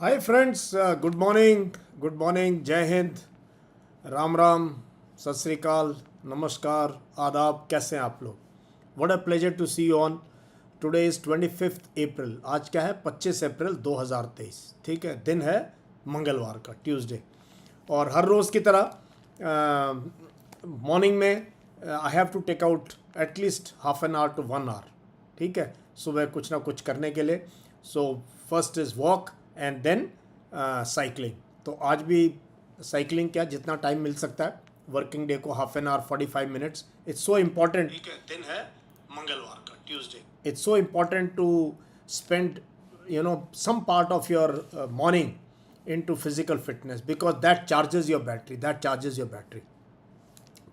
Hi friends, good morning, जय हिंद, राम राम, सत श्री अकाल, नमस्कार, आदाब। कैसे हैं आप लोग? What a pleasure to see you on. Today is 25 April. आज क्या है? 25 अप्रैल 2023। ठीक है, दिन है मंगलवार का, ट्यूसडे। और हर रोज़ की तरह मॉर्निंग में I have to take out at least half an hour to 1 hour. ठीक है, सुबह कुछ ना कुछ करने के लिए। So first is walk and then cycling. तो आज भी साइकिलिंग, क्या जितना टाइम मिल सकता है वर्किंग डे को, half an hour 45 minutes. It's so important. ठीक है, दिन है मंगलवार का, Tuesday. It's so important to spend some part of your morning into physical fitness, because that charges your battery.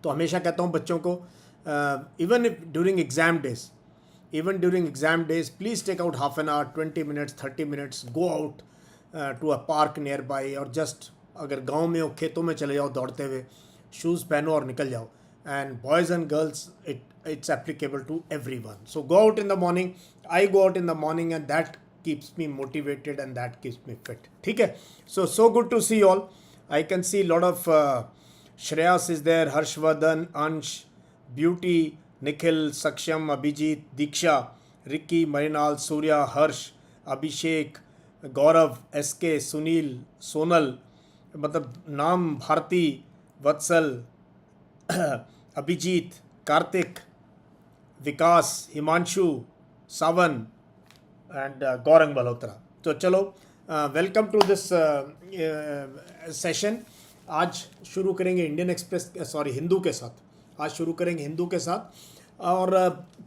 तो हमेशा कहता हूँ बच्चों को, even during exam days please take out half an hour, 20 minutes, 30 minutes, go out to a park nearby, और just अगर गांव में हो, खेतों में चले जाओ दौड़ते हुए, शूज़ पहनो और निकल जाओ। And boys and girls, it's applicable to everyone. So go out in the morning. I go out in the morning and that keeps me motivated and that keeps me fit. ठीक है? So good to see you all. I can see a lot of Shreyas is there, Harshvardhan, Ansh, Beauty, Nikhil, Saksham, Abhijit, Diksha, Ricky, Marinal, Surya, Harsh, Abhishek, Gaurav, SK, Sunil, Sonal, मतलब नाम, भारती, वत्सल, अभिजीत, कार्तिक, विकास, हिमांशु, सावन and Gaurang Malhotra. तो चलो, welcome to this session. आज शुरू करेंगे हिंदू के साथ। आज शुरू करेंगे हिंदू के साथ, और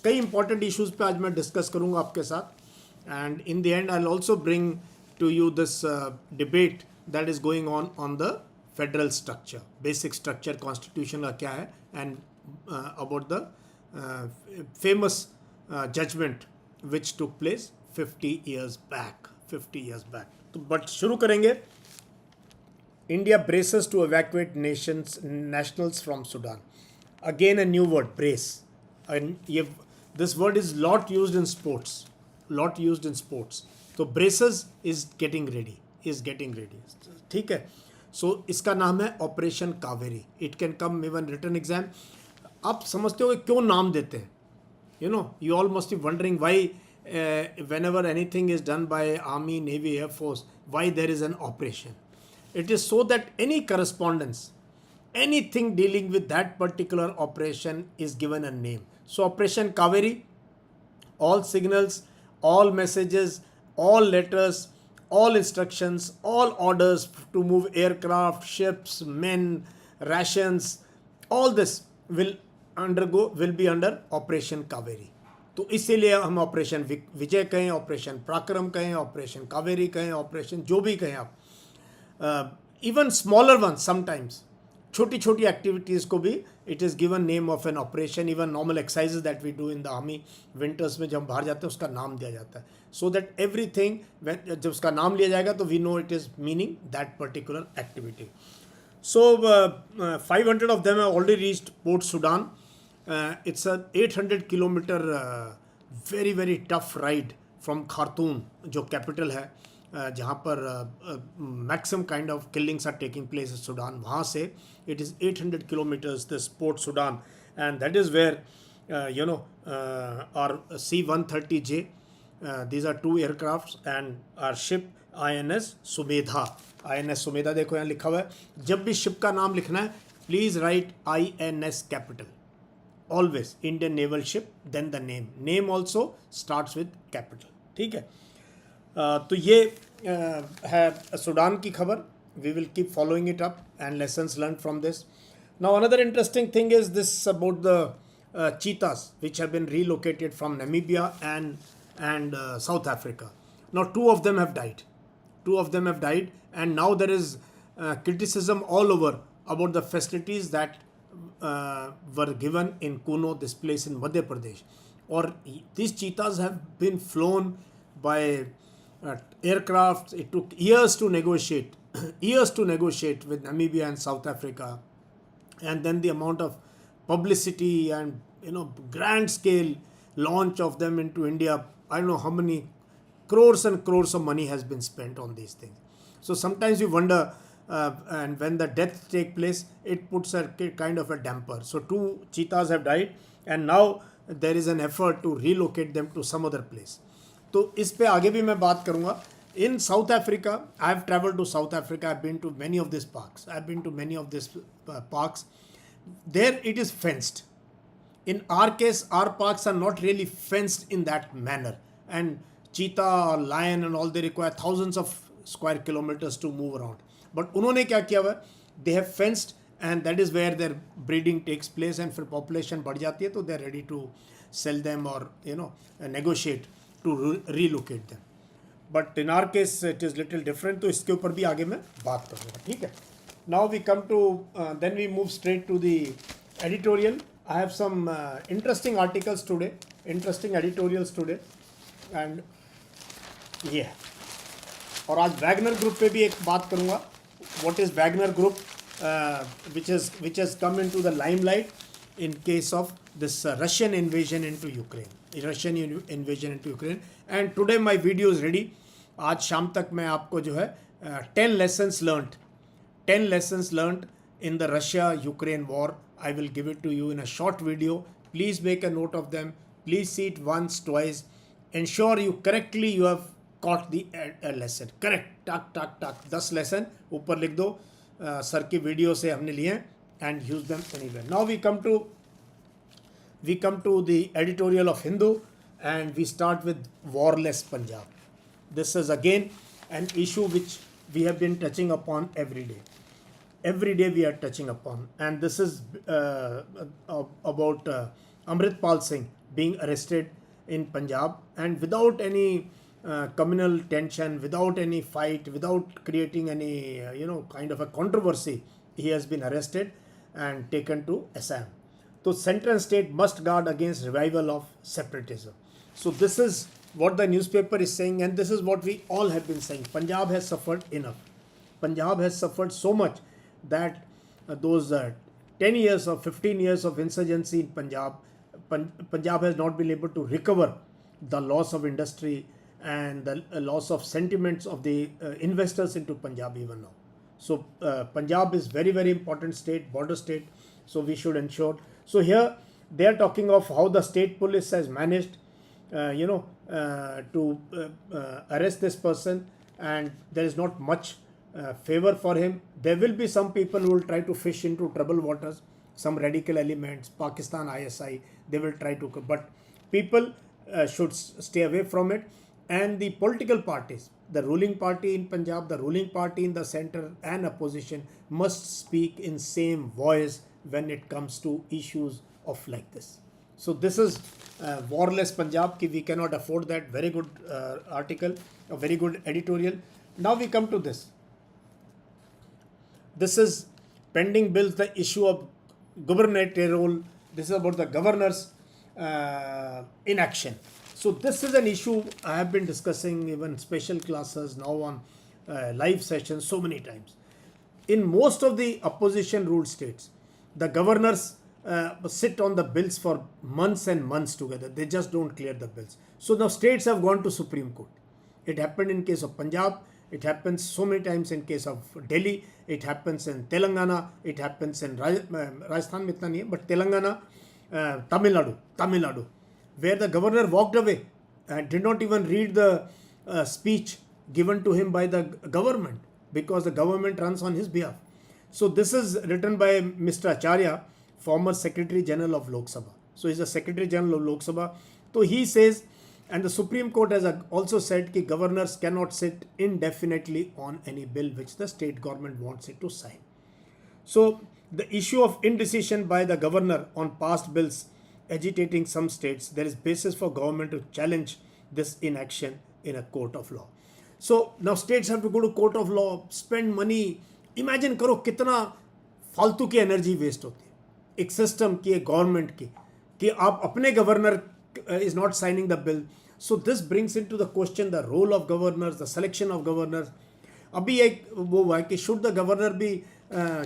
कई इंपॉर्टेंट इश्यूज़ पे आज मैं डिस्कस करूंगा आपके साथ। And in the end I will also bring to you this debate that is going on the federal structure, basic structure constitution का क्या है, and about the famous judgment which took place 50 years back. तो but शुरू करेंगे। India braces to evacuate nationals from Sudan. Again a new word, brace. And this word is lot used in sports. तो braces is getting ready. ठीक है। सो इसका नाम है operation Kaveri. It can come even written exam. आप समझते हो कि क्यों नाम देते हैं? You all must be wondering why whenever anything is done by Army, Navy, Air Force, why there is an operation. It is so that any correspondence, anything dealing with that particular operation is given a name. So Operation Kaveri, all signals, all messages, all letters, all instructions, all orders to move aircraft, ships, men, rations, all this will be under operation Kaveri. तो इसीलिए हम operation विजय कहें, operation पराक्रम कहें, operation Kaveri कहें, operation जो भी कहें आप, इवन स्मॉलर वन, समटाइम्स छोटी छोटी एक्टिविटीज़ को भी it is given name of an operation. Even normal exercises that we do in the army winters में, जब हम बाहर जाते हैं उसका नाम दिया जाता है. सो दैट एवरीथिंग, जब उसका नाम लिया जाएगा तो we know it is meaning that particular activity. So 500 of them have already reached Port Sudan. It's a 800 kilometer very tough ride from Khartoum, जो कैपिटल है, जहाँ पर maximum kind of killings are taking place in Sudan. वहाँ से it is 800 kilometers this Port Sudan, and that is where our C-130J, these are two aircrafts, and our ship INS Sumedha देखो यहाँ लिखा हुआ है. जब भी शिप का नाम लिखना है please write INS capital, always Indian naval ship, then the name also starts with capital. ठीक है. तो ये है सूडान की खबर. We will keep following it up and lessons learn from this. Now another interesting thing is this about the cheetahs which have been relocated from Namibia and South Africa. Now two of them have died, and now there is criticism all over about the facilities that were given in Kuno, this place in Madhya Pradesh. Or these cheetahs have been flown by aircraft. It took years to negotiate with Namibia and South Africa, and then the amount of publicity and grand scale launch of them into India. I don't know how many crores and crores of money has been spent on these things. So sometimes you wonder, and when the death take place, it puts a kind of a damper. So 2 cheetahs have died, and now there is an effort to relocate them to some other place. तो इस पे आगे भी मैं बात करूँगा. In South Africa, I have traveled to South Africa. I've been to many of these parks. I've been to many of these parks. There it is fenced. In our case, our parks are not really fenced in that manner. And cheetah, lion and all, they require thousands of square kilometers to move around. But उन्होंने क्या किया हुआ? They have fenced, and that is where their breeding takes place. And फिर population बढ़ जाती है, तो they are ready to sell them or negotiate to relocate them. But in our case, it is little different. तो इसके ऊपर भी आगे मैं बात करूँगा. ठीक है. Now we come to then we move straight to the editorial. I have some interesting articles today, interesting editorials today, and yeah. और आज वैगनर ग्रुप पे भी एक बात करूँगा. What is Wagner Group, which has come into the limelight in case of this Russian invasion into Ukraine. And today my video is ready. आज शाम तक मैं आपको जो है 10 lessons learned in the Russia-Ukraine war. I will give it to you in a short video. Please make a note of them. Please see it once, twice. Ensure you have caught the lesson. Correct. टक 10 lesson ऊपर लिख दो. Sir की video से हमने लिए हैं, and use them anywhere. Now we come to the editorial of Hindu, and we start with warless Punjab. This is again an issue which we have been touching upon every day. Every day we are touching upon, and this is about Amritpal Singh being arrested in Punjab, and without any communal tension, without any fight, without creating any kind of a controversy, he has been arrested and taken to Assam. So central state must guard against revival of separatism. So this is what the newspaper is saying, and this is what we all have been saying. Punjab has suffered enough. Punjab has suffered so much that those 10 years or 15 years of insurgency in Punjab has not been able to recover the loss of industry and the loss of sentiments of the investors into Punjab even now. So Punjab is very, very important state, border state, so we should ensure. So here they are talking of how the state police has managed to arrest this person, and there is not much favor for him. There will be some people who will try to fish into troubled waters, some radical elements, Pakistan, ISI, they will try to, but people should stay away from it. And the political parties, the ruling party in Punjab, the ruling party in the center and opposition must speak in same voice when it comes to issues of like this. So this is warless Punjab, we cannot afford that. Very good article, a very good editorial. Now we come to this. This is pending bills, the issue of gubernatorial role. This is about the governors inaction. So this is an issue I have been discussing even special classes, now on live sessions so many times. In most of the opposition ruled states, the governors sit on the bills for months and months together. They just don't clear the bills. So now states have gone to Supreme Court. It happened in case of Punjab. It happens so many times in case of Delhi. It happens in Telangana. It happens in Rajasthan, but Telangana, Tamil Nadu, where the governor walked away and did not even read the speech given to him by the government, because the government runs on his behalf. So this is written by Mr. Acharya, former Secretary General of Lok Sabha. So he's a Secretary General of Lok Sabha. So he says, and the Supreme Court has also said that governors cannot sit indefinitely on any bill which the state government wants it to sign. So the issue of indecision by the governor on past bills agitating some states, there is basis for government to challenge this inaction in a court of law. So now states have to go to court of law, spend money. Imagine करो कितना फालतू की energy waste होती है एक system की, एक government की, कि आप अपने governor is not signing the bill. So this brings into the question the role of governors, the selection of governors. अभी एक वो हुआ कि should the governor be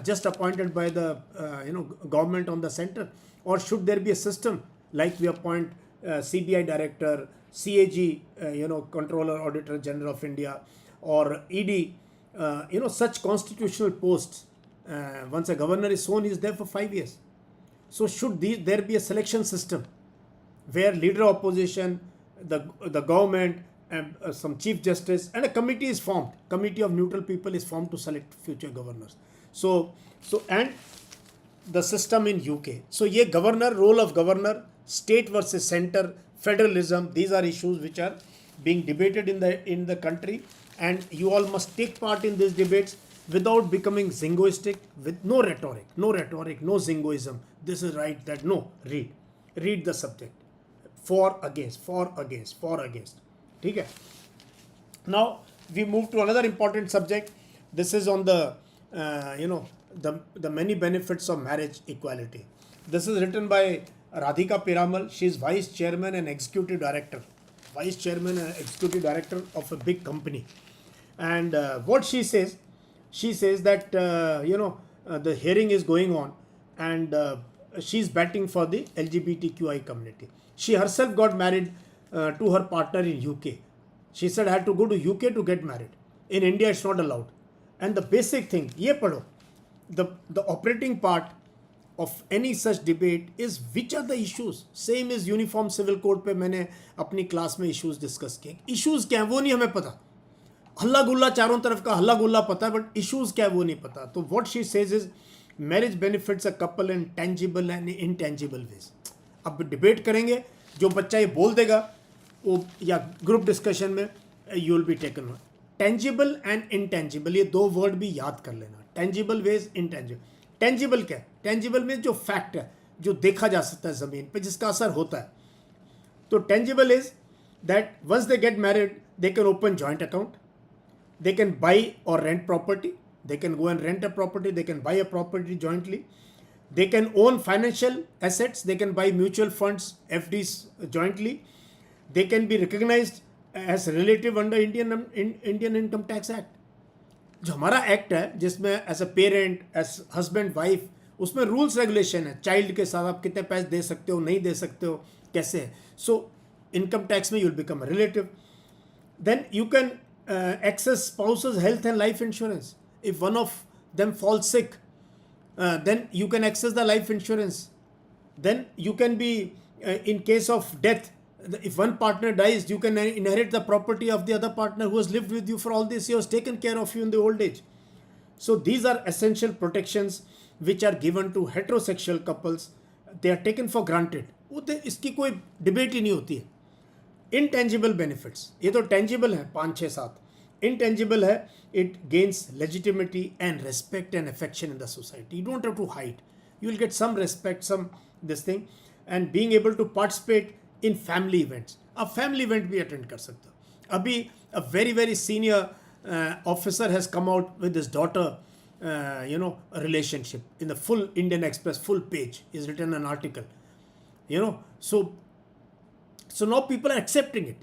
just appointed by the government on the center, or should there be a system like we appoint CBI director, CAG, Controller Auditor General of India, or ED, such constitutional posts. Once a governor is sworn, he is there for 5 years. So should there be a selection system where leader of opposition, the government, and some chief justice, and a committee is formed. Committee of neutral people is formed to select future governors. And the system in UK. So ye governor, role of governor, state versus center, federalism, these are issues which are being debated in the country, and you all must take part in these debates without becoming zingoistic, with no rhetoric, no zingoism. This is right, that no, read the subject. For, against. Okay? Now we move to another important subject. This is on the the many benefits of marriage equality. This is written by Radhika Piramal. She is vice chairman and executive director of a big company. And what she says that the hearing is going on, and she's batting for the LGBTQI community. She herself got married to her partner in UK. She said, I had to go to UK to get married. In India, it's not allowed. And the basic thing, ye padho, the operating part of any such debate is which are the issues. Same as Uniform Civil Code पे मैंने अपनी class में issues discuss किए. Issues क्या है वो नहीं हमें पता. हल्ला गुल्ला चारों तरफ का हल्ला गुल्ला पता है, but issues क्या है वो नहीं पता. तो what she says is marriage benefits a couple in tangible and intangible ways. अब डिबेट करेंगे, जो बच्चा ये बोल देगा वो या ग्रुप डिस्कशन में you will be taken on. Tangible and intangible, ये दो वर्ड भी याद कर लेना. Tangible veg, intangible. टेंजिबल क्या है? टेंजिबल में जो फैक्ट है, जो देखा जा सकता है ज़मीन पे, जिसका असर होता है. तो tangible is that once they get married they can open joint account, they can buy और rent property, they can go and rent a property, they can buy a property jointly, they can own financial assets, they can buy mutual funds, FDs jointly, they can be recognized as relative under Indian Income Tax Act. जो हमारा act है जिसमें as a parent, as husband wife, उसमें rules regulation है. Child के साथ आप कितने पैसे दे सकते हो, नहीं दे सकते हो, कैसे है. सो इनकम टैक्स में you will become a relative. Then you can access spouse's health and life insurance. If one of them falls sick, then you can access the life insurance. Then you can be, in case of death, if one partner dies, you can inherit the property of the other partner who has lived with you for all these years, taken care of you in the old age. So these are essential protections which are given to heterosexual couples. They are taken for granted. इसकी कोई debate ही नहीं होती है. Intangible benefits, ये तो tangible है 5-6-7. Intangible है, it gains legitimacy and respect and affection in the society. You don't have to hide. You will get some respect, some this thing, and being able to participate in family events. आप family event भी attend कर सकते हो. अभी a very senior officer has come out with his daughter, a relationship in the full Indian Express full page. He's written an article. So now people are accepting it.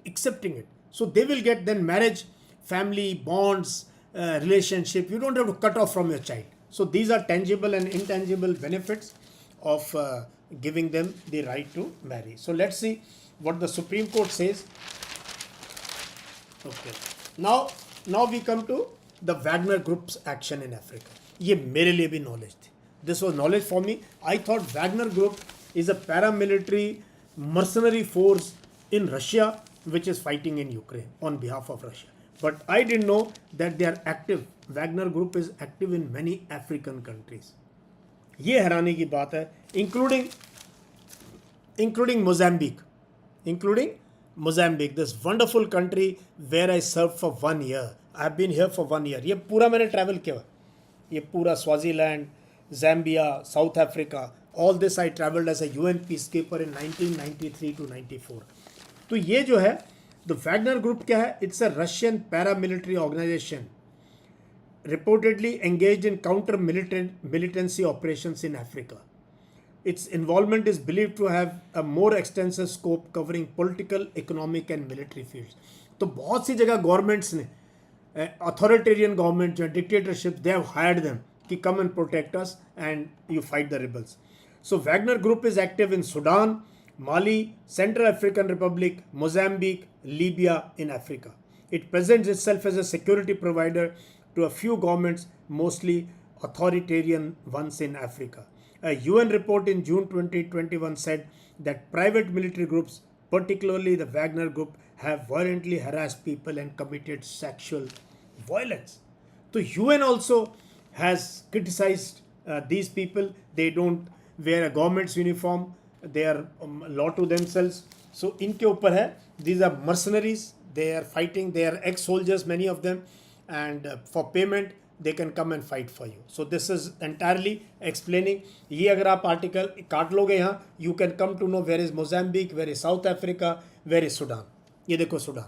So they will get then marriage, family, bonds, relationship. You don't have to cut off from your child. So these are tangible and intangible benefits of giving them the right to marry. So let's see what the Supreme Court says. Okay. Now we come to the Wagner Group's action in Africa. ये मेरे लिए भी knowledge थी. This was knowledge for me. I thought Wagner Group is a paramilitary mercenary force in Russia which is fighting in Ukraine on behalf of Russia. But I didn't know that they are active. Wagner Group is active in many African countries. ये हैरानी की बात है, including Mozambique, this wonderful country where I served for 1 year. I have been here for 1 year. ये पूरा मैंने travel किया. ये पूरा Swaziland, Zambia, South Africa, all this I traveled as a UN peacekeeper in 1993 to 94. तो ये जो है The Wagner Group क्या है? It's a Russian paramilitary organization reportedly engaged in counter-militancy operations in Africa. Its involvement is believed to have a more extensive scope covering political, economic and military fields. तो बहुत सी जगह governments ने, authoritarian government जो dictatorships, they have hired them कि come and protect us and you fight the rebels. So Wagner Group is active in Sudan, Mali, Central African Republic, Mozambique, Libya in Africa. It presents itself as a security provider to a few governments, mostly authoritarian ones in Africa. A UN report in June 2021 said that private military groups, particularly the Wagner Group, have violently harassed people and committed sexual violence. So UN also has criticized these people. They don't wear a government's uniform. They are law to themselves. So इनके ऊपर है. These are mercenaries. They are fighting. They are ex-soldiers, many of them, and for payment they can come and fight for you. So this is entirely explaining. ये अगर आप article काट लोगे यहाँ, you can come to know where is Mozambique, where is South Africa, where is Sudan. ये देखो Sudan,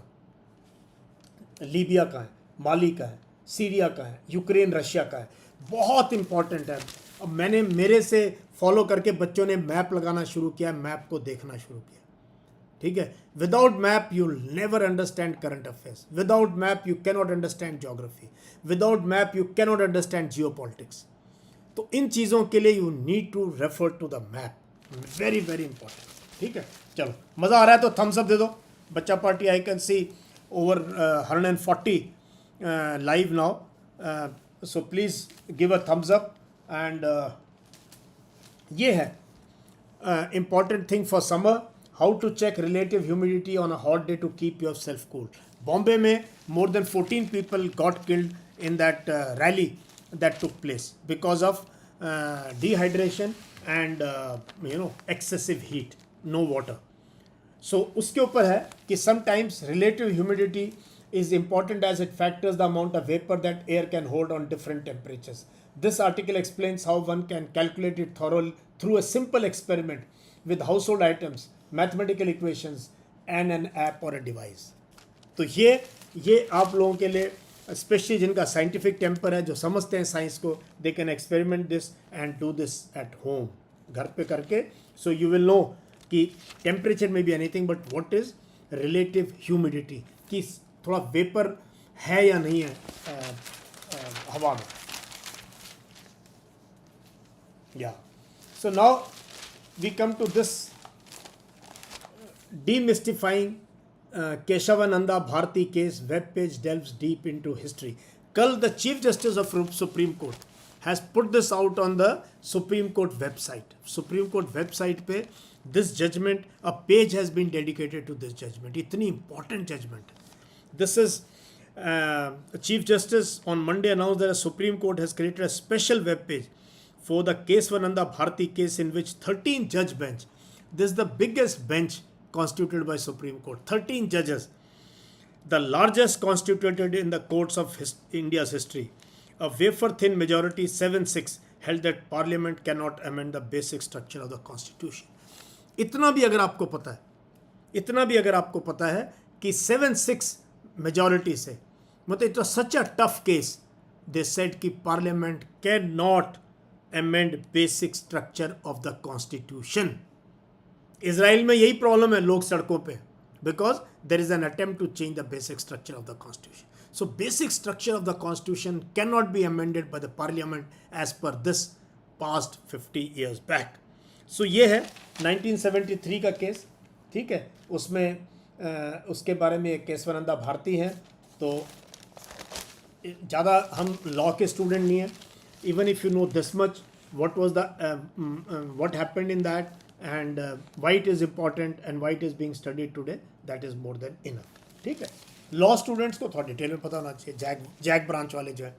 Libya का है, माली का है, सीरिया का है, यूक्रेन रशिया का है. बहुत इंपॉर्टेंट है. अब मैंने मेरे से फॉलो करके बच्चों ने मैप लगाना शुरू किया, मैप को देखना शुरू किया. ठीक है. Without map you never understand current affairs. Without map you cannot understand geography. Without map you cannot understand geopolitics. तो इन चीज़ों के लिए you need to refer to the map. Very very important. ठीक है. चलो, मज़ा आ रहा है तो थम्स अप दे दो. बच्चा party I can see over 140 live now, so please give a thumbs up. And ये है important thing for summer, how to check relative humidity on a hot day to keep yourself cool. Bombay में more than 14 people got killed in that rally that took place because of dehydration and excessive heat, no water. So उसके ऊपर है कि sometimes relative humidity is important as it factors the amount of vapor that air can hold on different temperatures. This article explains how one can calculate it thoroughly through a simple experiment with household items, mathematical equations and an app or a device. तो ये आप लोगों के लिए specially जिनका scientific temper है, जो समझते हैं साइंस को, they can experiment this and do this at home, घर पे करके. सो यू विल नो कि टेम्परेचर में भी anything but what is relative humidity, कि थोड़ा वेपर है या नहीं है हवा में. Yeah so now we come to this demystifying Kesavananda Bharati case. Web page delves deep into history. कल the chief justice of supreme court has put this out on the Supreme Court website. Supreme Court website पे this judgment, a page has been dedicated to this judgment. इतनी important judgment. This is Chief Justice on Monday announced that the Supreme Court has created a special web page for the Keswananda Bharati case in which 13 judge bench. This is the biggest bench constituted by Supreme Court. 13 judges, the largest constituted in the courts of India's history. A wafer-thin majority, 7-6, held that Parliament cannot amend the basic structure of the Constitution. इतना भी अगर आपको पता है कि 7-6 majority से, मतलब it was such a tough case, they said कि Parliament cannot amend basic structure of the Constitution. Israel में यही प्रॉब्लम है लोग सड़कों पे, because there is an attempt to change the basic structure of the Constitution. So basic structure of the Constitution cannot be amended by the Parliament as per this past 50 years back. So ये है 1973 का case. ठीक है. उसमें उसके बारे में एक केशवानंदा भारती हैं. तो ज़्यादा हम लॉ के स्टूडेंट नहीं हैं. Even if you know this much, what was the what happened in that and why it is important and why it is being studied today, that is more than enough. ठीक है. Law students को थोड़ा detail में पता होना चाहिए. Jack branch वाले जो है.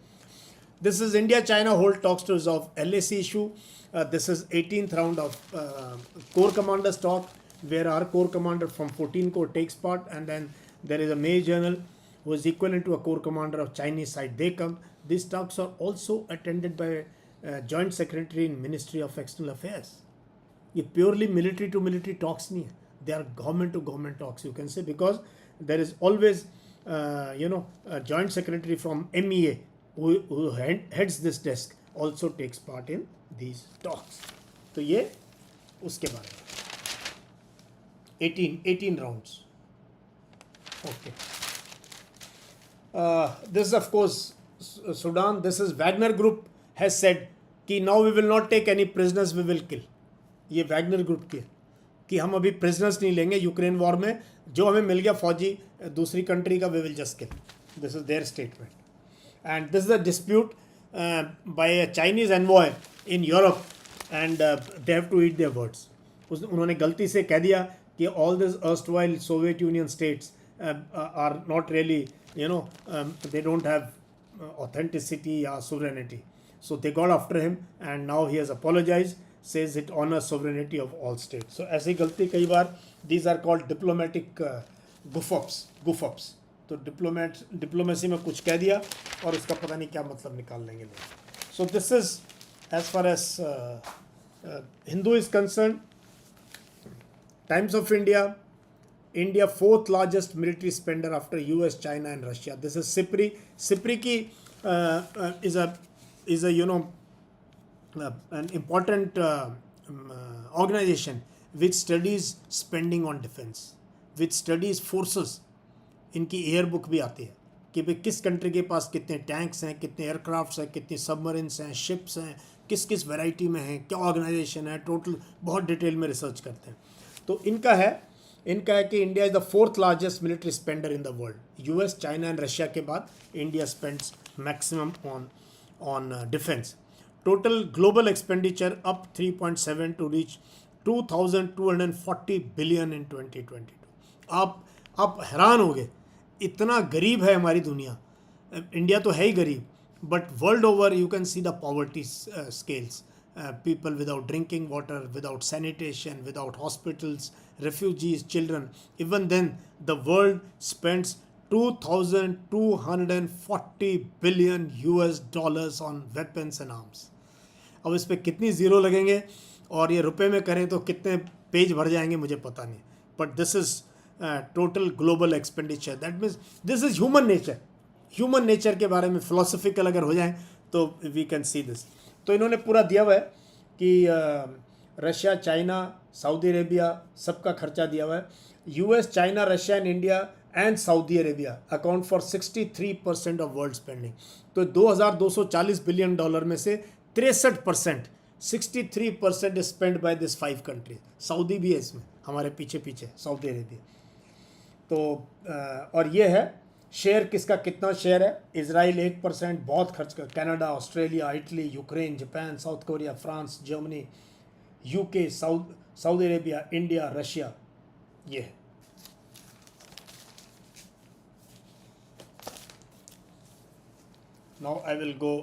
This is India China hold talks to resolve LAC issue. This is 18th round of core commanders talk where our corps commander from 14 Corps takes part, and then there is a Major General who is equivalent to a corps commander of Chinese side. They come. These talks are also attended by Joint Secretary in Ministry of External Affairs. ये purely military to military talks नहीं है. They are government to government talks, you can say, because there is always a Joint Secretary from MEA who heads this desk also takes part in these talks. तो ये उसके बारे में 18 rounds. Okay. This is of course Sudan. This is Wagner Group has said कि now we will not take any prisoners, we will kill. ये Wagner Group की है. कि हम अभी प्रिजनर्स नहीं लेंगे यूक्रेन वॉर में, जो हमें मिल गया फौजी दूसरी कंट्री का we will just kill. This is their statement. And this is a dispute by a Chinese envoy in Europe and they have to eat their words. उन्होंने गलती से कह दिया कि all this erstwhile Soviet Union states are not really they don't have authenticity or sovereignty. So they got after him and now he has apologized, says it honors sovereignty of all states. So ऐसी गलती कई बार, these are called diplomatic goof-ups. तो diplomacy में कुछ कह दिया और उसका पता नहीं क्या मतलब निकाल लेंगे लोग. So this is as far as Hindu is concerned. Times of India, India fourth largest military spender after US, China and Russia. This is SIPRI. SIPRI ki is a an important organization which studies spending on defense, which studies forces. इनकी air book भी आती है कि भाई किस country के पास कितने tanks हैं, कितने एयरक्राफ्ट्स हैं, कितनी सबमरीन्स हैं, शिप्स हैं, किस किस वैरायटी में हैं, क्या ऑर्गेनाइजेशन है, टोटल बहुत डिटेल में रिसर्च करते हैं. तो इनका है कि India is the fourth largest military spender in the world. US, China and Russia के बाद India spends maximum on defence. Total global expenditure up 3.7 to reach 2,240 billion in 2022. आप हैरान हो गए, इतना गरीब है हमारी दुनिया. इंडिया तो है ही गरीब, but world over you can see the poverty scales. People without drinking water, without sanitation, without hospitals, refugees, children. Even then, the world spends 2,240 billion US dollars on weapons and arms. अब इस पे कितनी zero लगेंगे और ये रुपए में करें तो कितने पेज भर जाएंगे मुझे पता नहीं. But this is total global expenditure. That means this is human nature. Human nature के बारे में फिलोसफिकल अगर हो जाए तो वी कैन सी दिस. तो इन्होंने पूरा दिया हुआ है कि रशिया, चाइना, सऊदी अरेबिया सबका खर्चा दिया हुआ है. US, China, Russia and India and Saudi Arabia account for 63% of world spending. तो 2,240 बिलियन डॉलर में से 63%, 63% is spend by this 5 countries. Saudi भी है इसमें, हमारे पीछे सऊदी अरेबिया. तो और ये है शेयर, किसका कितना शेयर है. इजराइल 8%, बहुत खर्च कर. Canada, Australia, Italy, Ukraine, Japan, South Korea, France, Germany, UK, Saudi Arabia, India, Russia. ये है. Now I will go.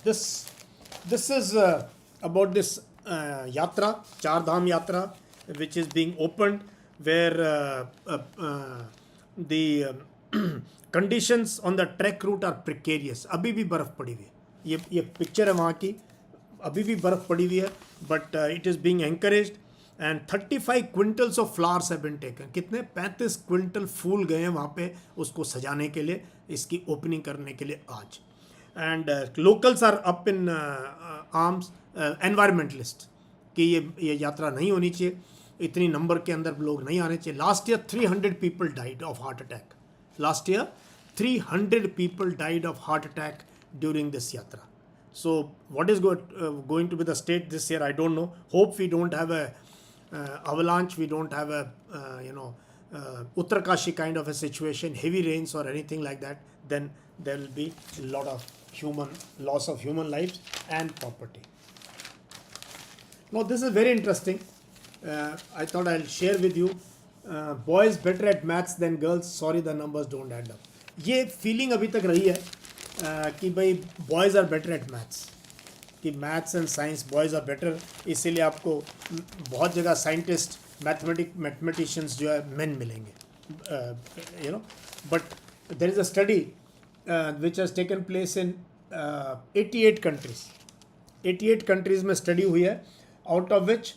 This is about this yatra, Char Dham yatra, which is being opened, where the conditions on the track route are precarious. अभी भी बर्फ़ पड़ी हुई है. ये picture है वहाँ की, अभी भी बर्फ़ पड़ी हुई है. But it is being encouraged and 35 quintals of flowers have been taken. कितने 35 क्विंटल फूल गए हैं वहाँ पे उसको सजाने के लिए, इसकी ओपनिंग करने के लिए आज. And locals are up in arms. Environmentalist कि ये यात्रा नहीं होनी चाहिए, इतनी नंबर के अंदर लोग नहीं आने चाहिए. Last year 300 people died of heart attack. Last year, 300 people died of heart attack during this yatra. So, what is going to be the state this year? I don't know. Hope we don't have a avalanche. We don't have a Uttarkashi kind of a situation, heavy rains or anything like that. Then there will be a lot of loss of human lives and property. Now, this is very interesting. I thought I'll share with you. Boys better at maths than girls. Sorry, the numbers don't add up. ये feeling अभी तक रही है कि भाई boys are better at maths, कि maths and science boys are better. इसीलिए आपको बहुत जगह साइंटिस्ट, मैथमेटिशियंस जो है मेन मिलेंगे. But there is a study which has taken place in 88 countries. 88 countries में स्टडी हुई है, आउट ऑफ विच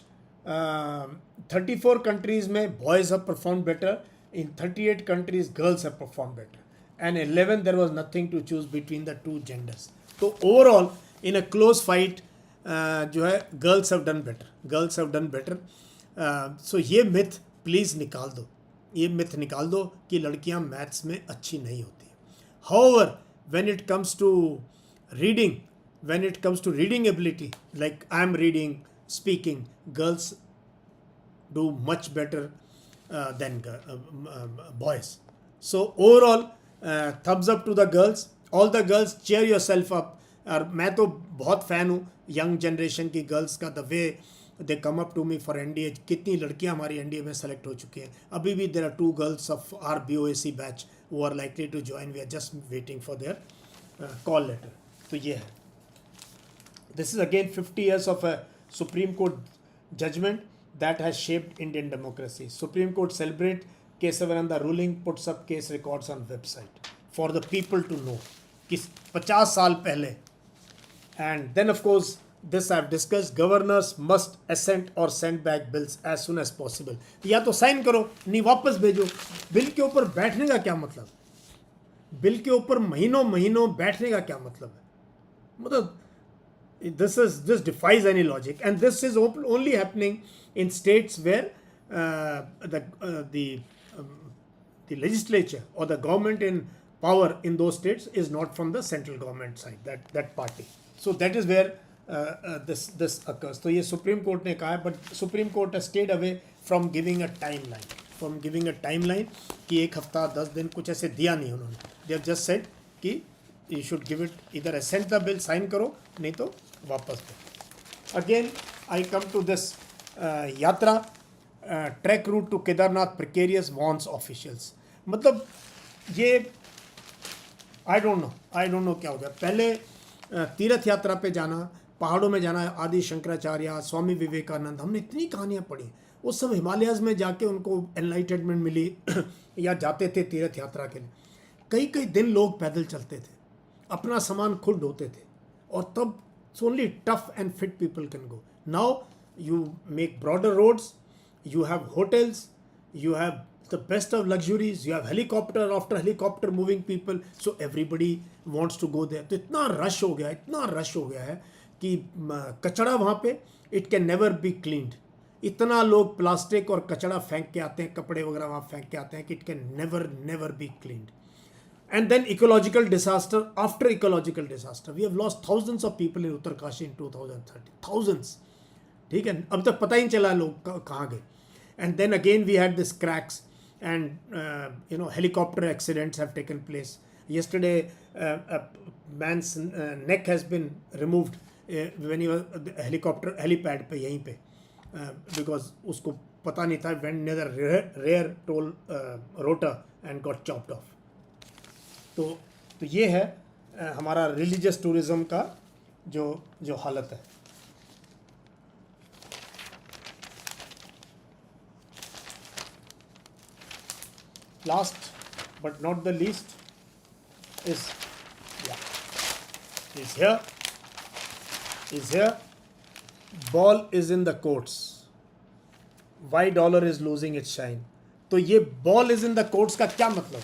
34 countries में boys have performed better, in 38 countries girls have performed better, and 11 there was nothing to choose between the two genders. तो overall in a close fight जो है girls have done better. So ये myth please निकाल दो, ये myth निकाल दो कि लड़कियां मैथ्स में अच्छी नहीं होती. However, when it comes to reading ability, like I am reading, speaking, girls do much better than boys. So overall, thumbs up to the girls. All the girls, cheer yourself up. और मैं तो बहुत fan हूँ young generation की girls का, the way they come up to me for NDA. कितनी लड़कियाँ हमारी एनडीए में सेलेक्ट हो चुकी हैं. अभी भी there are 2 girls of our BOAC batch who are likely to join. We are just waiting for their call letter. तो ये है. This is again 50 years of a Supreme Court judgment that has shaped Indian democracy. Supreme Court celebrate Kesavananda ruling, puts up case records on website for the people to know कि 50 साल पहले. And then of course this I have discussed, governors must assent or send back bills as soon as possible. या तो sign करो, नहीं वापस भेजो. Bill के ऊपर बैठने का क्या मतलब? बिल के ऊपर महीनों महीनों बैठने का क्या मतलब है? मतलब this defies any logic, and this is only happening in states where the legislature or the government in power in those states is not from the central government side, that party. So that is where this occurs. तो ये supreme court ने कहा है, but supreme court has stayed away from giving a timeline, कि एक हफ्ता 10 दिन कुछ ऐसे दिया नहीं उन्होंने. They have just said कि you should give it, either assent the bill, sign करो, नहीं तो वापस दो. Again I come to this yatra, track route to Kedarnath precarious, warns officials. मतलब ये आई डोंट नो क्या हो गया. पहले तीर्थ यात्रा पे जाना, पहाड़ों में जाना, आदि शंकराचार्य, स्वामी विवेकानंद, हमने इतनी कहानियाँ पढ़ी. वो सब हिमालयाज़ में जाके उनको एनलाइटनमेंट मिली या जाते थे तीर्थ यात्रा के लिए. कई दिन लोग पैदल चलते थे, अपना सामान खुद ढोते थे, और तब only tough and fit people can go. Now you make broader roads, you have hotels, you have the best of luxuries, you have helicopter after helicopter moving people, so everybody wants to go there. तो इतना rush हो गया है कि कचरा वहाँ पे it can never be cleaned. इतना लोग प्लास्टिक और कचरा फेंक के आते हैं, कपड़े वगैरह वहाँ फेंक के आते हैं कि it can never be cleaned. And then ecological disaster after ecological disaster. We have lost thousands of people in Uttarkashi in 2030. Thousands. ठीक है, अब तक पता ही नहीं चला लोग कहाँ गए. And then again we had this cracks, and helicopter accidents have taken place. Yesterday a man's neck has been removed when he was helipad पे यहीं पे, because उसको पता नहीं था, went near the rear toll rotor and got chopped off. तो ये है हमारा रिलीजियस टूरिज्म का जो हालत है. Last but not the least is here. Ball is in the courts. Why dollar is losing its shine? तो ये ball is in the courts का क्या मतलब?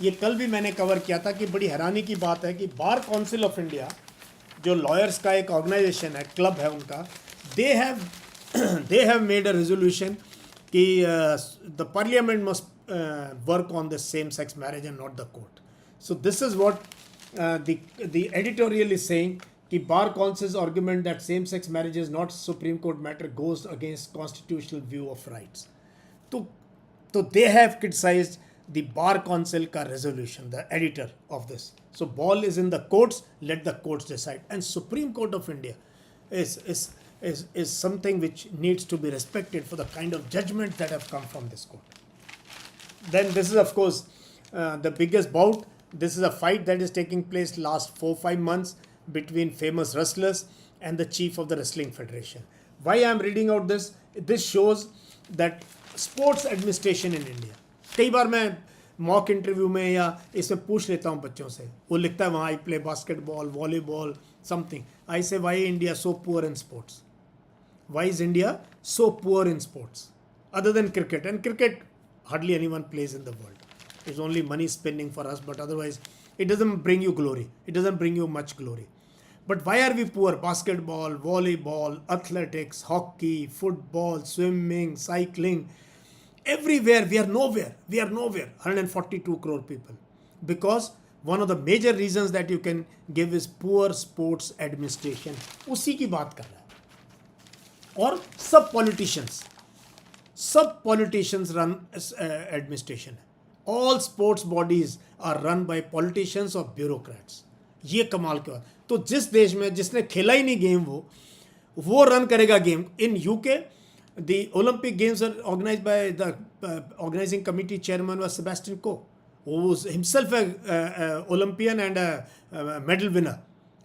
ये कल भी मैंने कवर किया था कि बड़ी हैरानी की बात है कि बार काउंसिल ऑफ इंडिया, जो लॉयर्स का एक ऑर्गेनाइजेशन है, क्लब है उनका, they have made a resolution कि the parliament must work on the same-sex marriage and not the court. So this is what the editorial is saying, कि bar council's argument that same-sex marriage is not Supreme Court matter goes against constitutional view of rights. So they have criticized the bar council ka resolution, the editor of this. So ball is in the courts, let the courts decide. And Supreme Court of India is something which needs to be respected for the kind of judgments that have come from this court. Then this is of course the biggest bout. This is a fight that is taking place last 4-5 months between famous wrestlers and the chief of the Wrestling Federation. Why I am reading out this? This shows that sports administration in India. कई बार मैं mock interview में या इसमें पूछ लेता हूँ बच्चों से, वो लिखता है वहाँ I play basketball, volleyball, something. I say why India so poor in sports? Why is India so poor in sports? Other than cricket. And cricket, hardly anyone plays in the world. It's only money spending for us, but otherwise it doesn't bring you glory. It doesn't bring you much glory. But why are we poor? Basketball, volleyball, athletics, hockey, football, swimming, cycling. Everywhere we are nowhere. 142 crore people. Because one of the major reasons that you can give is poor sports administration. उसी की बात कर रहा है. और सब politicians, सब politicians run administration है. All sports bodies are run by politicians और ब्यूरोक्रेट्स. ये कमाल की बात. तो जिस देश में जिसने खेला ही नहीं गेम वो रन करेगा game. In UK the Olympic Games are organized by the organizing committee chairman was Sebastian Coe, who was himself a Olympian and a medal winner,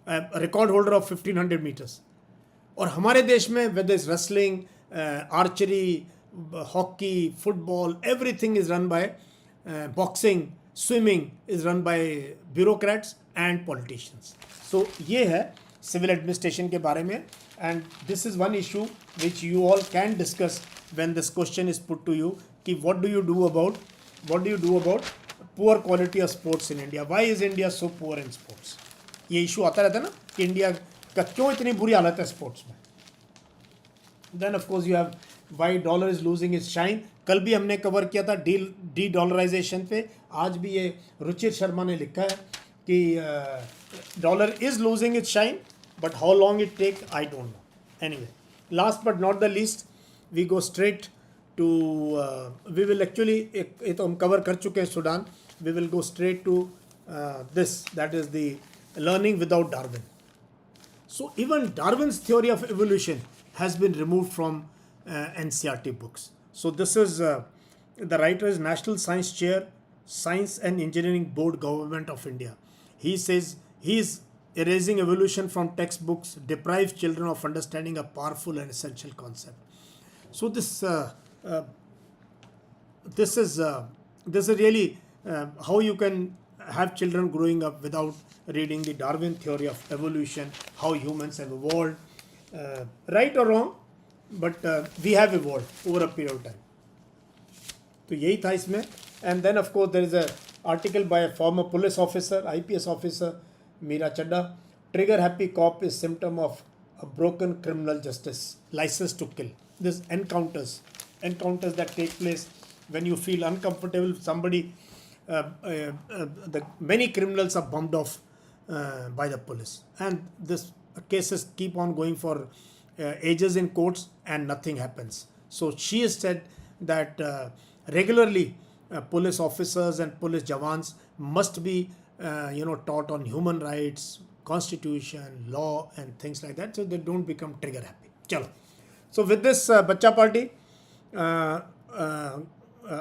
a record holder of 1500 meters. और हमारे देश में whether it's wrestling, archery, hockey, football, everything is run by boxing, swimming is run by bureaucrats and politicians. So ये है civil administration के बारे में. And this is one issue which you all can discuss when this question is put to you कि what do you do about poor quality of sports in India? Why is India so poor in sports? ये issue आता रहता है ना कि India का क्यों इतनी बुरी हालत है स्पोर्ट्स में. Then of course you have why dollar is losing its shine. कल भी हमने कवर किया था डी डॉलराइजेशन पे. आज भी ये रुचिर शर्मा ने लिखा है कि dollar is losing its shine. But how long it take, I don't know. Anyway, last but not the least, we go straight to, we will actually, ये तो हम cover कर चुके हैं Sudan. We will go straight to this, that is the learning without Darwin. So even Darwin's theory of evolution has been removed from NCERT books. So this is, the writer is National Science Chair, Science and Engineering Board, Government of India. He says he is erasing evolution from textbooks deprives children of understanding a powerful and essential concept. So this is really how you can have children growing up without reading the Darwin theory of evolution, how humans have evolved, right or wrong, but we have evolved over a period of time. तो यही था इसमें. And then of course there is a article by a former police officer, IPS officer, Meera Chadda. Trigger happy cop is symptom of a broken criminal justice, license to kill. This encounters that take place when you feel uncomfortable. Somebody, the many criminals are bumped off by the police, and this cases keep on going for ages in courts and nothing happens. So she has said that regularly police officers and police jawans must be taught on human rights, constitution, law and things like that, so they don't become trigger happy. Chalo. So with this Bacha Party, I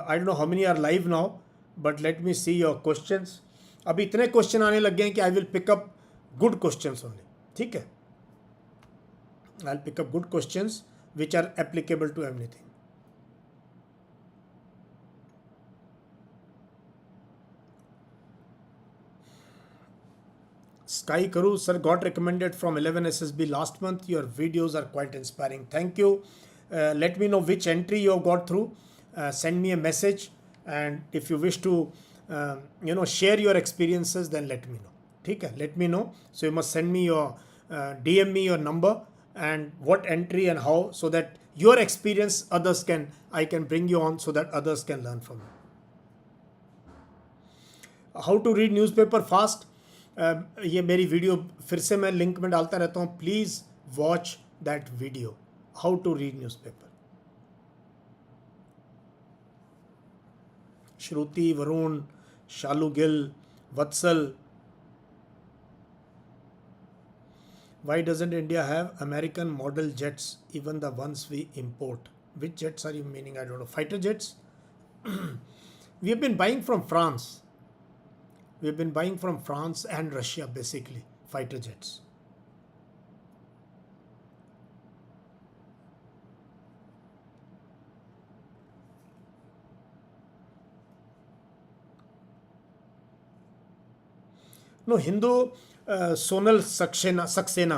don't know how many are live now, but let me see your questions. अभी इतने question आने लग गए हैं कि I will pick up good questions only. ठीक है? I'll pick up good questions which are applicable to everything. Sky Karu, sir, got recommended from 11 SSB last month. Your videos are quite inspiring. Thank you. Let me know which entry you have got through. Send me a message, and if you wish to, share your experiences, then let me know. ठीक है? Let me know. So you must send me your, DM me your number and what entry and how, so that your experience I can bring you on so that others can learn from you. How to read newspaper fast? ये मेरी video फिर से मैं link में डालता रहता हूँ. Please watch that video, how to read newspaper. Shruti, Varun, Shalu Gill, Vatsal. Why doesn't India have American model jets, even the ones we import? Which jets are you meaning? I don't know. Fighter jets? We have been buying from France. We have been buying from France and Russia, basically, fighter jets. No, Hindu Sonal Saxena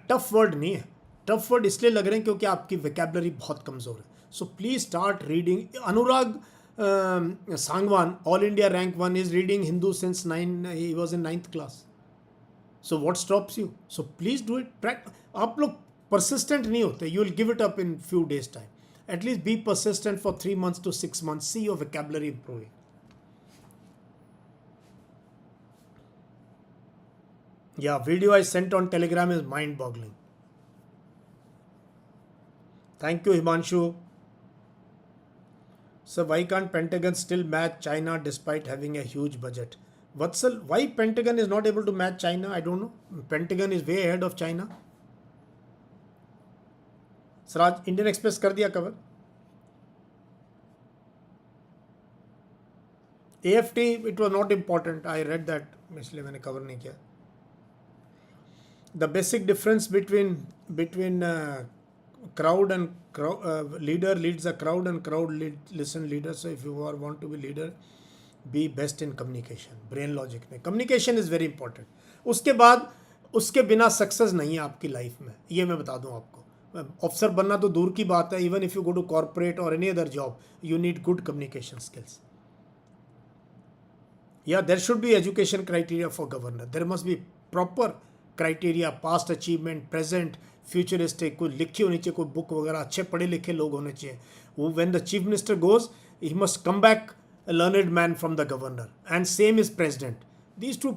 tough word नहीं है. Tough word इसलिए लग रहे हैं क्योंकि आपकी vocabulary बहुत कमज़ोर है. So please start reading. Anurag Sangwan, all India rank 1, is reading Hindu since 9, he was in 9th class. So what stops you? So please do it. आप लोग persistent नहीं होते. You will give it up in few days time. At least be persistent for 3 months to 6 months. See your vocabulary improving. Yeah, video I sent on Telegram is mind-boggling. Thank you, Himanshu. So why can't Pentagon still match China despite having a huge budget? Vatsal, why Pentagon is not able to match China? I don't know. Pentagon is way ahead of China. Siraj, Indian Express कर दिया cover. AFT, it was not important. I read that. इसलिए मैंने cover नहीं किया. The basic difference between crowd and leader leads a crowd and crowd listen leader. So if you want to be leader, be best in communication. Brain logic में communication is very important. उसके बाद उसके बिना success नहीं है आपकी life में, ये मैं बता दूं आपको. ऑफिसर बनना तो दूर की बात है. Even if you go to corporate और any other job, you need good communication skills. Yeah, there should be education criteria for governor. There must be proper criteria, past achievement, present, futuristic. कोई लिखी होनी चाहिए, कोई book वगैरह, अच्छे पढ़े लिखे लोग होने चाहिए. When the chief minister goes, he must come back a learned man from the governor. And same is president. These two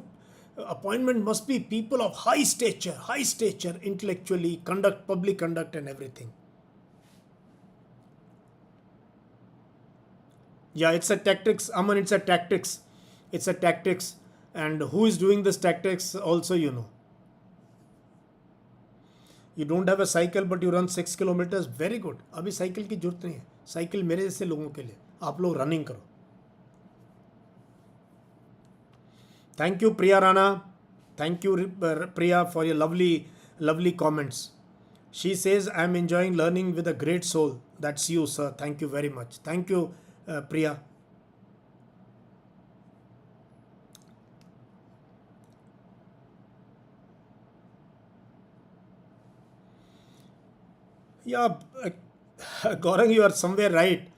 appointment must be people of high stature, intellectually, public conduct and everything. Yeah, it's a tactics. Aman, it's a tactics. It's a tactics, and who is doing this tactics also, you know. You don't have a cycle but you run 6 kilometers. Very good. अभी cycle की जरूरत नहीं है. Cycle मेरे जैसे लोगों के लिए. आप लोग रनिंग करो. Thank you, Priya Rana. Thank you, Priya, for your lovely comments. She says, I'm enjoying learning with a great soul. That's you, sir. Thank you very much. Thank you, Priya. Yeah, Gaurang, you are somewhere right,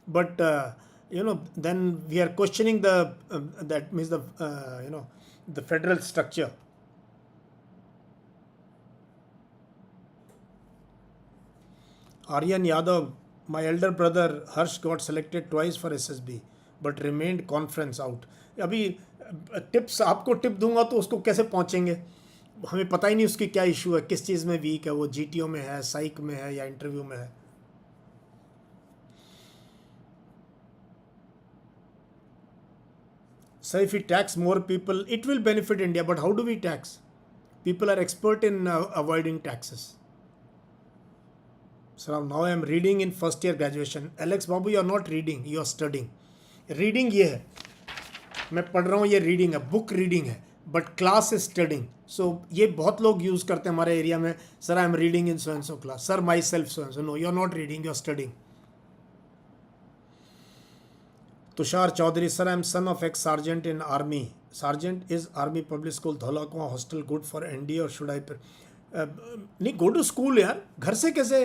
but then we are questioning that means the federal structure. Aryan Yadav, my elder brother Harsh got selected twice for SSB, but remained conference out. अभी tips आपको tip दूंगा तो उसको कैसे पहुंचेंगे? हमें पता ही नहीं उसकी क्या इशू है, किस चीज़ में वीक है, वो जीटीओ में है, साइक में है या इंटरव्यू में है. So if we tax more people, it will benefit India. But how do we tax? People are expert in avoiding taxes. So now I am reading in first year graduation. Alex Babu, you are not reading, you are studying. Reading ये है, मैं पढ़ रहा हूँ, ये reading है, book reading है, but class is studying. So ये बहुत लोग use करते हैं हमारे एरिया में. Sir, I am reading in so and so class. Sir, myself so and so. No, you are not reading, you are studying. Tushar Chaudhary, sir, I am son of ex-sergeant in army. Sergeant is Army Public School, Dholakwa hostel good for ND or should I? नहीं, go to school यार. घर से कैसे?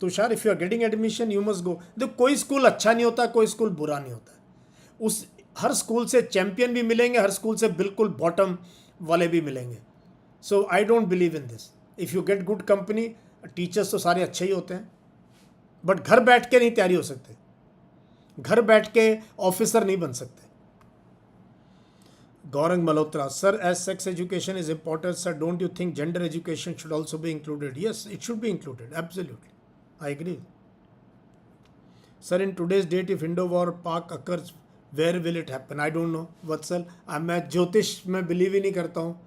Tushar, if you are getting admission, you must go. देखो, कोई school अच्छा नहीं होता, कोई स्कूल बुरा नहीं होता. उस हर स्कूल से चैंपियन भी मिलेंगे, हर स्कूल से बिल्कुल बॉटम वाले भी मिलेंगे. So I don't believe in this. If you get good company, teachers तो सारे अच्छे ही होते हैं, बट घर बैठ के नहीं तैयारी हो सकते. घर बैठ के ऑफिसर नहीं बन सकते. Gaurang Malhotra, sir, as sex education is important, sir, don't you think gender education should also be included? Yes, it should be included, absolutely, I agree. Sir, in today's date, if Indo-war Pak occurs, where will it happen? I don't know. Vatsal, मैं ज्योतिष में believe ही नहीं करता हूँ.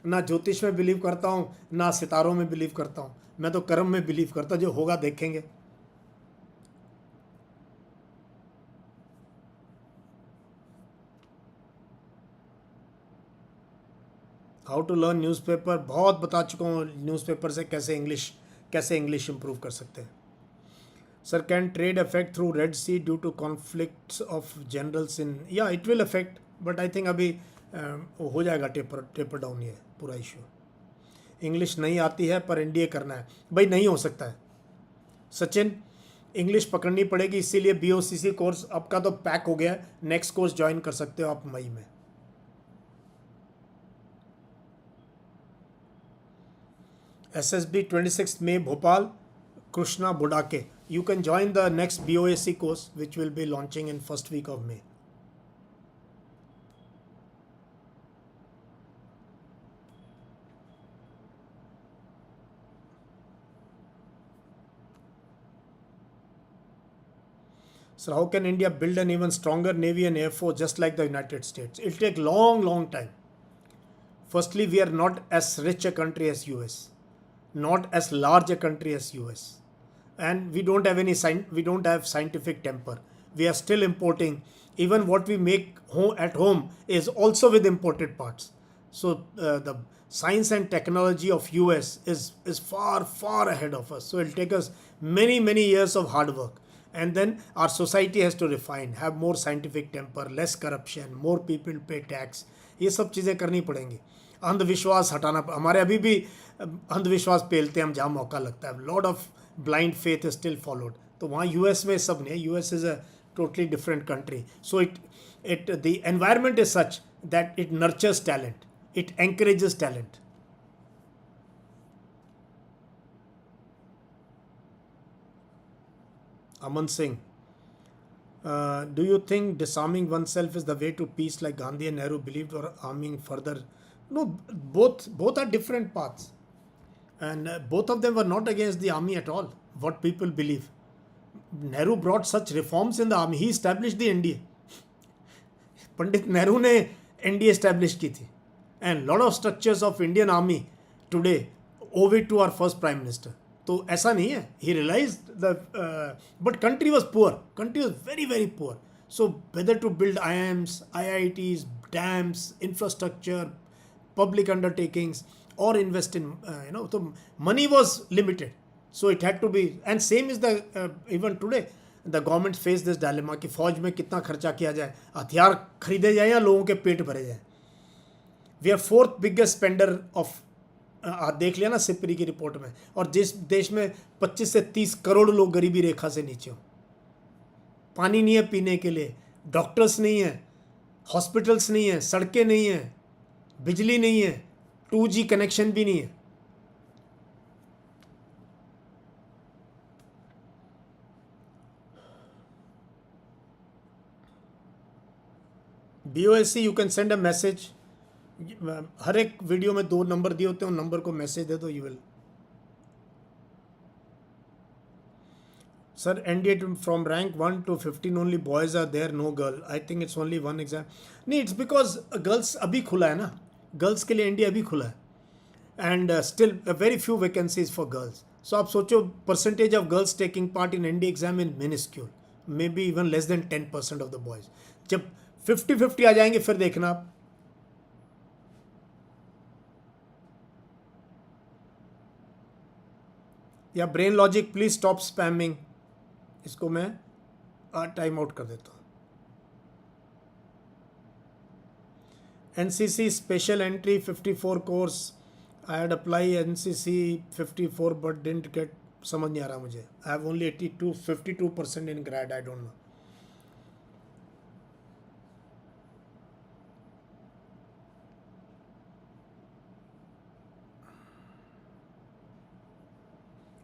ना ज्योतिष में believe करता हूँ, ना सितारों में बिलीव करता हूँ. मैं तो कर्म में बिलीव करता हूँ. जो होगा देखेंगे. हाउ टू लर्न न्यूज़पेपर, बहुत बता चुका हूँ न्यूज़पेपर से कैसे इंग्लिश इंप्रूव कर सकते हैं. Sir, can trade affect through red sea due to conflicts of generals in? Yeah it will affect, but I think अभी हो जाएगा टेपर डाउन. ये पूरा इशू. इंग्लिश नहीं आती है पर एनडीए करना है. भाई नहीं हो सकता है सचिन, इंग्लिश पकड़नी पड़ेगी. इसीलिए बीओसीसी कोर्स आपका तो पैक हो गया है. नेक्स्ट कोर्स ज्वाइन कर सकते हो आप मई में. SSB 26 May, Bhopal, Krishna Budake. You can join the next BOAC course, which will be launching in first week of May. So how can India build an even stronger Navy and Air Force just like the United States? It'll take long time. Firstly, we are not as rich a country as US, not as large a country as US, and we don't have scientific temper. We are still importing. Even what we make at home is also with imported parts. So the science and technology of US is far ahead of us. So it'll take us many years of hard work. And then our society has to refine, have more scientific temper, less corruption, more people pay tax. ये सब चीज़ें करनी पड़ेंगी. अंधविश्वास हटाना, हमारे अभी भी अंधविश्वास पेलते हैं हम जहाँ मौका लगता है. Lot of blind faith is still followed. तो वहाँ यूएस में सब नहीं है. US is a totally different country. So the environment is such that it nurtures talent, it encourages talent. Aman Singh, do you think disarming oneself is the way to peace like Gandhi and Nehru believed, or arming further? No, both are different paths, and both of them were not against the army at all. What people believe, Nehru brought such reforms in the army. He established the NDA. Pandit Nehru ने NDA establish की थी, and lot of structures of Indian army today owe it to our first prime minister. तो ऐसा नहीं है. He realized but country was poor. Country was very poor. So whether to build IIMs, IITs, dams, infrastructure, public undertakings, or invest in so money was limited. So it had to be, and same is the even today the government face this dilemma कि फौज में कितना खर्चा किया जाए, हथियार खरीदे जाए या लोगों के पेट भरे जाए. We are fourth biggest spender of, आप देख लिया ना सिपरी की रिपोर्ट में. और जिस देश में 25 से 30 करोड़ लोग गरीबी रेखा से नीचे हो, पानी नहीं है पीने के लिए, डॉक्टर्स नहीं है, हॉस्पिटल्स नहीं है, सड़कें नहीं है, बिजली नहीं है, 2G कनेक्शन भी नहीं है. BOSC you can send a message. हर एक वीडियो में 2 नंबर दिए होते हैं, उन नंबर को मैसेज दे दो. You will. Sir NDA from rank 1 to 15 only boys are there, no girl. I think it's only 1 exam. नहीं, इट्स बिकॉज गर्ल्स अभी खुला है ना. गर्ल्स के लिए एनडीए अभी खुला है, and still very few vacancies for girls. So आप सोचो percentage of girls taking part in NDA exam in minuscule, may be even less than 10% of the boys. जब 50-50 आ जाएंगे फिर देखना आप. Yeah brain logic please stop spamming. इसको मैं टाइम आउट कर देता हूँ. NCC special entry 54 course. I had apply NCC 54 but didn't get. समझ नहीं आ रहा मुझे. I have only 52% in grade. I don't know.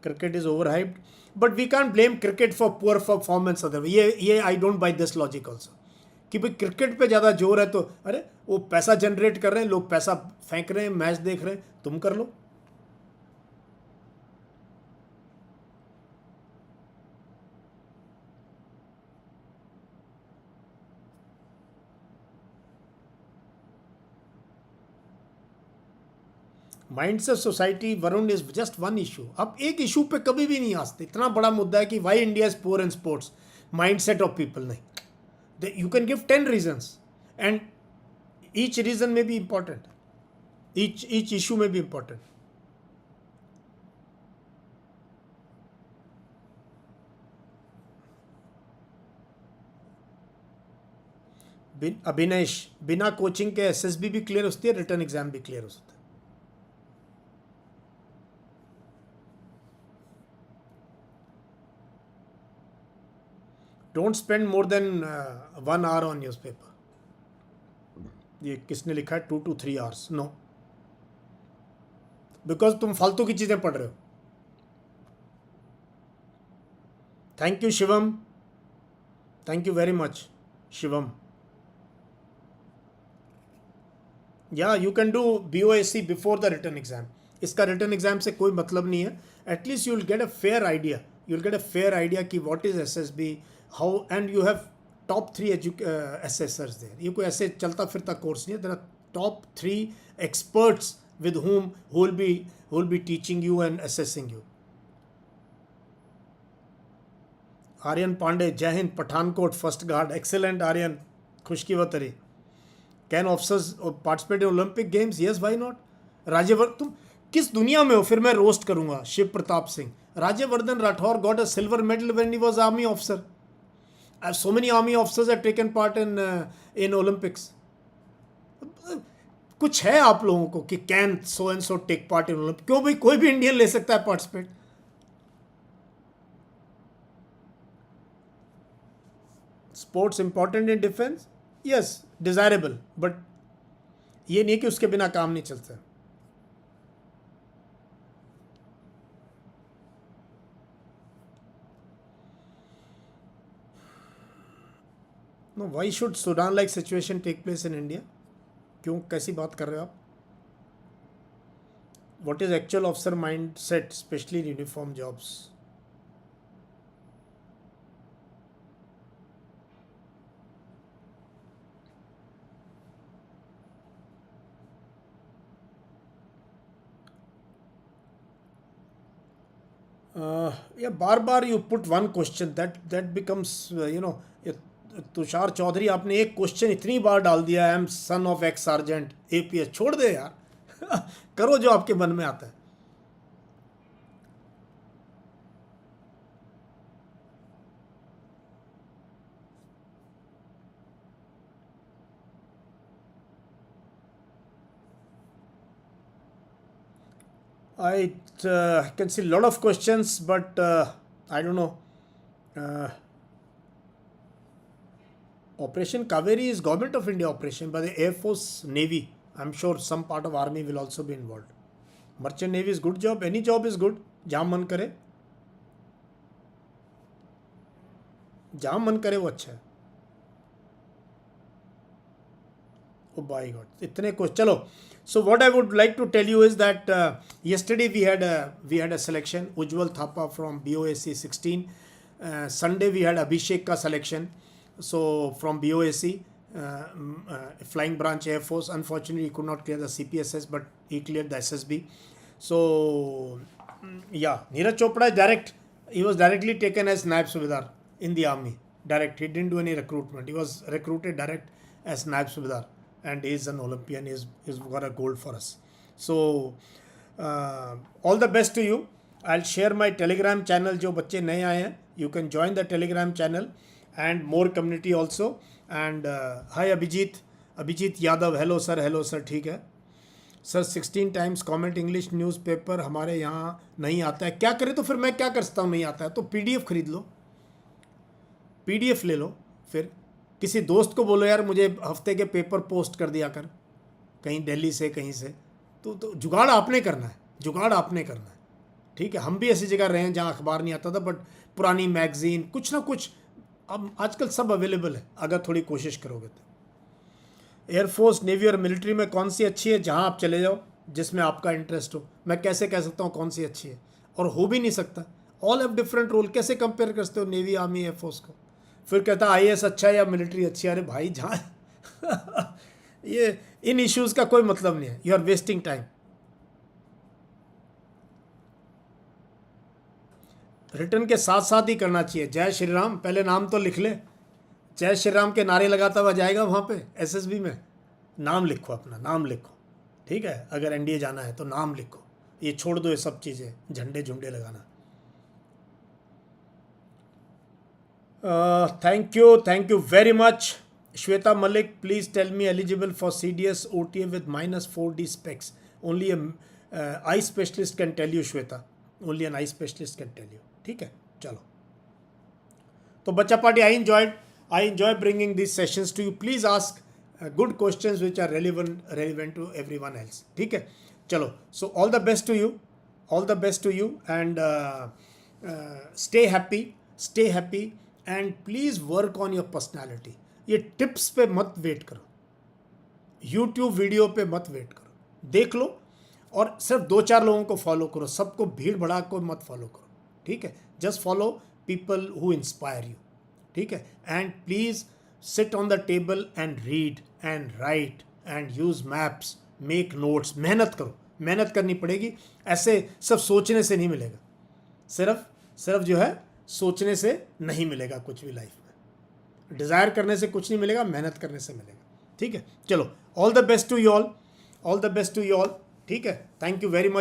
Cricket is overhyped, but we can't blame cricket for poor performance. ये I don't buy this logic also कि भाई cricket पे ज़्यादा जोर है तो अरे वो पैसा जनरेट कर रहे हैं, लोग पैसा फेंक रहे हैं, मैच देख रहे हैं, तुम कर लो. Minds of society Varun is just one issue. अब एक इशू पे कभी भी नहीं हंसते. इतना बड़ा मुद्दा है कि why India is poor in sports. Mind set of people नहीं. You can give 10 reasons and each reason में भी इंपॉर्टेंट, ईच इशू में भी इंपॉर्टेंट. अभिनेश, बिना कोचिंग के SSB भी क्लियर होती है, रिटर्न एग्जाम भी क्लियर हो सकता है. Don't spend more than 1 hour on newspaper. ये किसने लिखा है 2 to 3 hours? नो, बिकॉज तुम फालतू की चीज़ें पढ़ रहे हो. Thank you Shivam, thank you very much Shivam. Yeah you can do BOAC before the return exam. इसका रिटर्न एग्जाम से कोई मतलब नहीं है. At least you will get a fair idea. You will get a fair idea कि what is SSB, how and you have top 3 assessors there. ये कोई ऐसे चलता फिरता कोर्स नहीं है. There are top 3 experts with whom who will be teaching you and assessing you. Aryan Pandey, Jai Hind, Pathankot first guard. Excellent Aryan, खुश की वतरी. Can officers participate in Olympic games? Yes, why not. Rajyavardhan, तुम किस दुनिया में हो? फिर मैं रोस्ट करूंगा. Shiv Pratap Singh, Rajyavardhan Rathore got a silver medal when he was army officer. So many army officers have taken part in Olympics. कुछ है आप लोगों को कि can so and so take part in Olympic? क्यों भाई, कोई भी इंडियन ले सकता है participate. Sports important in defence? Yes, desirable, but ये नहीं कि उसके बिना काम नहीं चलता. No, why should Sudan like situation take place in India? क्यों, कैसी बात कर रहे हो आप? What is actual officer mind set specially in uniform jobs? या बार बार you put one question that becomes Tushar Chaudhary, आपने एक क्वेश्चन इतनी बार डाल दिया, I am son of x sergeant APS. छोड़ दे यार. करो जो आपके मन में आता है. I can see a lot of questions, but I don't know. Operation Kaveri is Government of India operation by the Air Force, Navy. I'm sure some part of Army will also be involved. Merchant Navy is good job. Any job is good. जहाँ मन करे, जहाँ मन करे वो अच्छा है. Oh my God, इतने को चलो. So what I would like to tell you is that yesterday we had a selection. Ujjwal Thapa from BOAC 16. Sunday we had Abhishek ka selection. So from BOAC, Flying Branch Air Force. Unfortunately, he could not clear the CPSS, but he cleared the SSB. So yeah, Neeraj Chopra is direct. He was directly taken as Naib Subedar in the army. Direct. He didn't do any recruitment. He was recruited direct as Naib Subedar. And he is an Olympian. He's got a gold for us. So all the best to you. I'll share my Telegram channel. जो बच्चे नए आए हैं, you can join the Telegram channel and more community also. And hi Abhijit Yadav. Hello sir. ठीक है sir. 16 times comment English newspaper हमारे यहाँ नहीं आता है. क्या करें तो फिर मैं क्या कर सकता हूँ? नहीं आता है तो PDF खरीद लो, PDF ले लो. फिर किसी दोस्त को बोलो यार मुझे हफ्ते के पेपर पोस्ट कर दिया कर, कहीं दिल्ली से कहीं से. तो जुगाड़ आपने करना है. ठीक है, हम भी ऐसी जगह रहे हैं जहाँ अखबार नहीं आता था, बट पुरानी मैगजीन कुछ ना कुछ अब आजकल सब अवेलेबल है अगर थोड़ी कोशिश करोगे तो. एयरफोर्स, नेवी और मिलिट्री में कौन सी अच्छी है? जहाँ आप चले जाओ जिसमें आपका इंटरेस्ट हो. मैं कैसे कह सकता हूँ कौन सी अच्छी है? और हो भी नहीं सकता. All have different role. कैसे कंपेयर करते हो नेवी, आर्मी, एयरफोर्स को? फिर कहता IAS अच्छा है या मिलिट्री अच्छी है. अरे भाई जहाँ ये इन इश्यूज़ का कोई मतलब नहीं है. You are wasting time. Return के साथ साथ ही करना चाहिए. जय श्री राम, पहले नाम तो लिख ले. जय श्री राम के नारे लगाता हुआ जाएगा वहाँ पे SSB में. नाम लिखो, अपना नाम लिखो. ठीक है, अगर NDA जाना है तो नाम लिखो. ये छोड़ दो ये सब चीज़ें, झंडे झुंडे लगाना. Thank you very much. Shweta Malik, please tell me eligible for CDS OTA with -4D specs. Only a eye specialist can tell you, Shweta. Only an eye specialist can tell you. ठीक है, चलो. तो बच्चा party, I enjoy bringing these sessions to you. Please ask good questions which are relevant to everyone else. ठीक है, चलो. So all the best to you, and stay happy. And please work on your personality. ये tips पे मत wait करो, YouTube video पे मत wait करो. देख लो और सिर्फ 2-4 लोगों को फॉलो करो. सबको भीड़ भड़ा को मत फॉलो करो. ठीक है, just follow people who inspire you. ठीक है. And please sit on the table and read and right and use maps, make notes. मेहनत करो, मेहनत करनी पड़ेगी. ऐसे सब सोचने से नहीं मिलेगा, सिर्फ जो है सोचने से नहीं मिलेगा कुछ भी लाइफ में. डिज़ायर करने से कुछ नहीं मिलेगा, मेहनत करने से मिलेगा. ठीक है, चलो, all the best to you all, all the best to you all. ठीक है, थैंक यू वेरी मच.